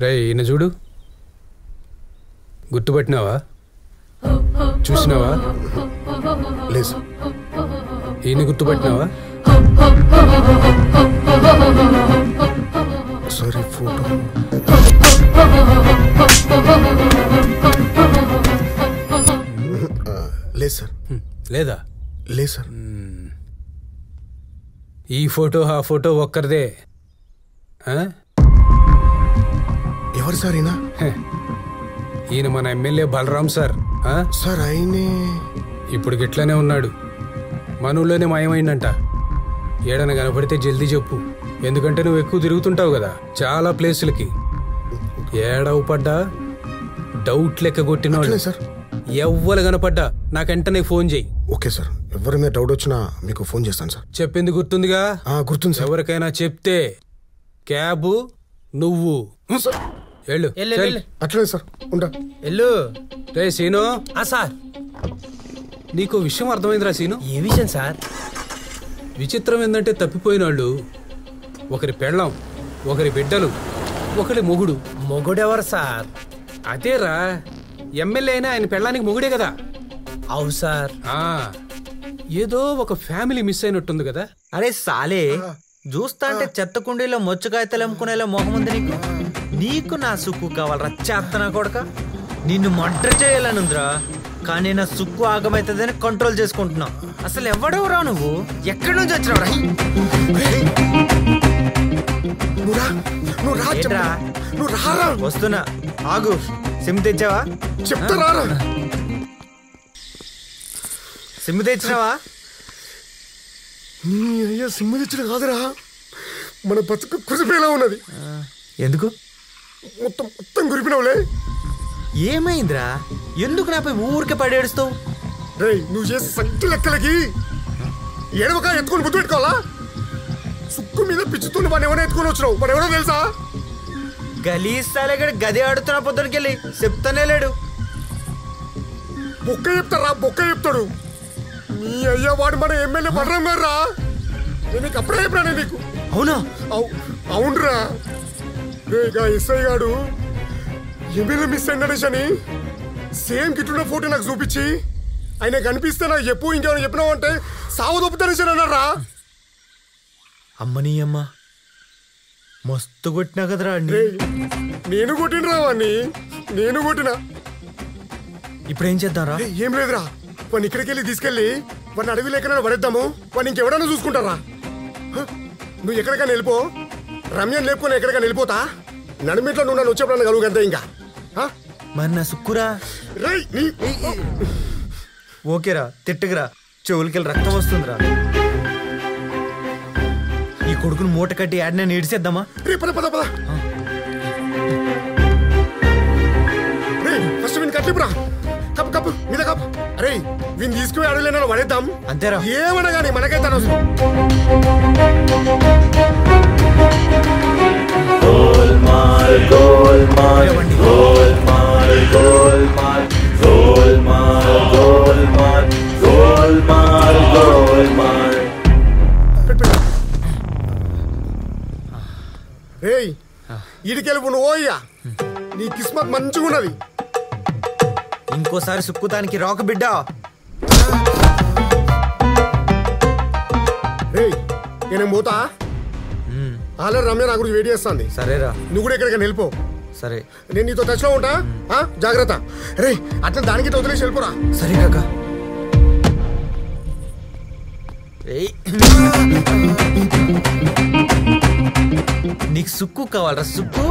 రే ఈయన చూడు, గుర్తుపట్టినావా? చూసినావా? లేదు. ఈయన గుర్తుపట్టినావా? సారీ ఫోటో లేదు సార్. లేదా? లేదు సార్. ఈ ఫోటో ఆ ఫోటో ఒక్కరిదే. ఎవరు సార్ ఈయన? ఈయన మన ఎమ్మెల్యే బలరాం సార్. సార్ ఆయనే ఇప్పుడు గిట్లనే ఉన్నాడు, మనూళ్ళోనే మాయమైందంట. ఏడన కనపడితే జల్దీ చెప్పు, ఎందుకంటే నువ్వు ఎక్కువ తిరుగుతుంటావు కదా చాలా ప్లేసులకి. ఏడవ పడ్డా డౌట్ లెక్క కొట్టినవాడు సార్. ఎవ్వరు కనపడ్డా నాకంటనే ఫోన్ చేయి. ఓకే సార్, ఎవరి మీద డౌట్ వచ్చినా మీకు ఫోన్ చేస్తాను సార్. చెప్పింది గుర్తుందిగా? గుర్తుంది సార్. ఎవరికైనా చెప్తే క్యాబు నువ్వు వెళ్ళు. అట్లనే సార్, ఉంటా. వెళ్ళు. రే సీను. సార్, నీకు విషయం అర్థమైందిరా సీను? ఏ విషయం సార్? విచిత్రం ఏంటంటే తప్పిపోయిన వాళ్ళు ఒకరి పెళ్ళం, ఒకరి బిడ్డలు, ఒకరి మొగుడు. మొగుడెవరు సార్? అదేరా, ఎమ్మెల్యే అయినా ఆయన పెళ్ళానికి మొగుడే కదా. అవు సార్. ఏదో ఒక ఫ్యామిలీ మిస్ అయినట్టుంది కదా. అరే సాలే, చూస్తా అంటే చెత్త కుండీలో మొచ్చకాయతలు అమ్ముకునేలా మొహం ఉంది నీకు. నీకు నా సుక్కు కావాలరా చెత్త నా కొడక. నిన్ను మర్డర్ చేయాలనుందిరా, కానీ నా సుక్కు ఆగమైతుందని కంట్రోల్ చేసుకుంటున్నా. అసలు ఎవడెవరా నువ్వు? ఎక్కడి నుంచి వచ్చినావురా? వస్తున్నా, ఆగు. సిమ్ తెచ్చావా? చెప్తారా? సిమ్ తెచ్చినావా? నీ అయ్యా సిమ్ తెచ్చడం కాదురా, మన బతుకు కురిపేలా ఉన్నది. ఎందుకు మొత్తం మొత్తం కురిపినావులే. ఏమైందిరా? ఎందుకు నాపై ఊరికే పడేడుస్తావు? రే, నువ్వు చేసే సంఖ్య లెక్కలకి ఏడవక ఎత్తుకొని బుద్ధి పెట్టుకోవాలా? సుక్కు మీద పిచ్చుతున్న వాడిని ఎవరైనా ఎత్తుకొని వచ్చినావు, వాడు ఎవరో తెలుసా? గలీస్తాలే గది ఆడుతున్నా పొద్దునకెళ్ళి, చెప్తానే లేడు. బొక్క చెప్తారా? బొక్క చెప్తాడు. నీ అయ్యా వాడు మన ఎమ్మెల్యే బలరాం గారు రా. నేను నీకు అప్పుడే చెప్పినా నీకు. అవునా? అవునరా. రేగా ఎస్ఐ గాడు ఎమ్మెల్యే మిస్ అయినాడేసి అని సేమ్ గిట్లున్న ఫోటో నాకు చూపించి, ఆయన కనిపిస్తే నాకు చెప్పు, ఇంకేమైనా చెప్పినావు అంటే సావు దొప్పుతానేసి అన్నారా. అమ్మని అమ్మ, మస్తు కొట్టినా కదరా. నేను కొట్టినరా వాడిని, నేను కొట్టినా. ఇప్పుడు ఏం చేద్దాంరా? ఏం లేదురా, వాడిని ఇక్కడికి వెళ్ళి తీసుకెళ్ళి వాడిని అడవి ఎక్కడైనా పడేద్దాము. వాడిని ఇంకెవడైనా చూసుకుంటారా? నువ్వు ఎక్కడికైనా వెళ్ళిపో, రమ్యని లేపుకొని ఎక్కడికైనా వెళ్ళిపోతా. నడిమిట్లో నువ్వు నన్ను వచ్చేప్పుడు కలుగు అంతే. ఇంకా మరి నా సుక్కురా? ఓకేరా, తిట్టుకురా. చెవులకెళ్ళి రక్తం వస్తుందిరా. ఈ కొడుకును మూట కట్టి యాడ్ నేను ఏడిసేద్దామా? ఫస్ట్ వీని కట్టిపురా, కప్పు కప్పు మీద కప్పు. అరే వీని తీసుకుని అడగలేనా పడేద్దాం అంతేరా. ఏమన్నా కానీ మనకైతే అనవసరం. రేయ్, ఇడికెళ్ళి నువ్వు ఓయ్యా, నీ కిస్మత్ మంచిగా ఉన్నది. ఇంకోసారి సుక్కుతానికి రాక బిడ్డ. రేయ్, నేనేం పోతా. ఆల్రెడీ రమ్య నా గురించి వెయిట్ చేస్తాంది. సరేరా, నువ్వు కూడా ఎక్కడికైనా వెళ్ళిపో. సరే, నేను నీతో టచ్లో ఉంటా. జాగ్రత్త. రే, అట్లా దానికి వదిలేసి వెళ్ళిపోరా. సరే కాక. నీకు సుక్కు కావాలరా? సుక్కు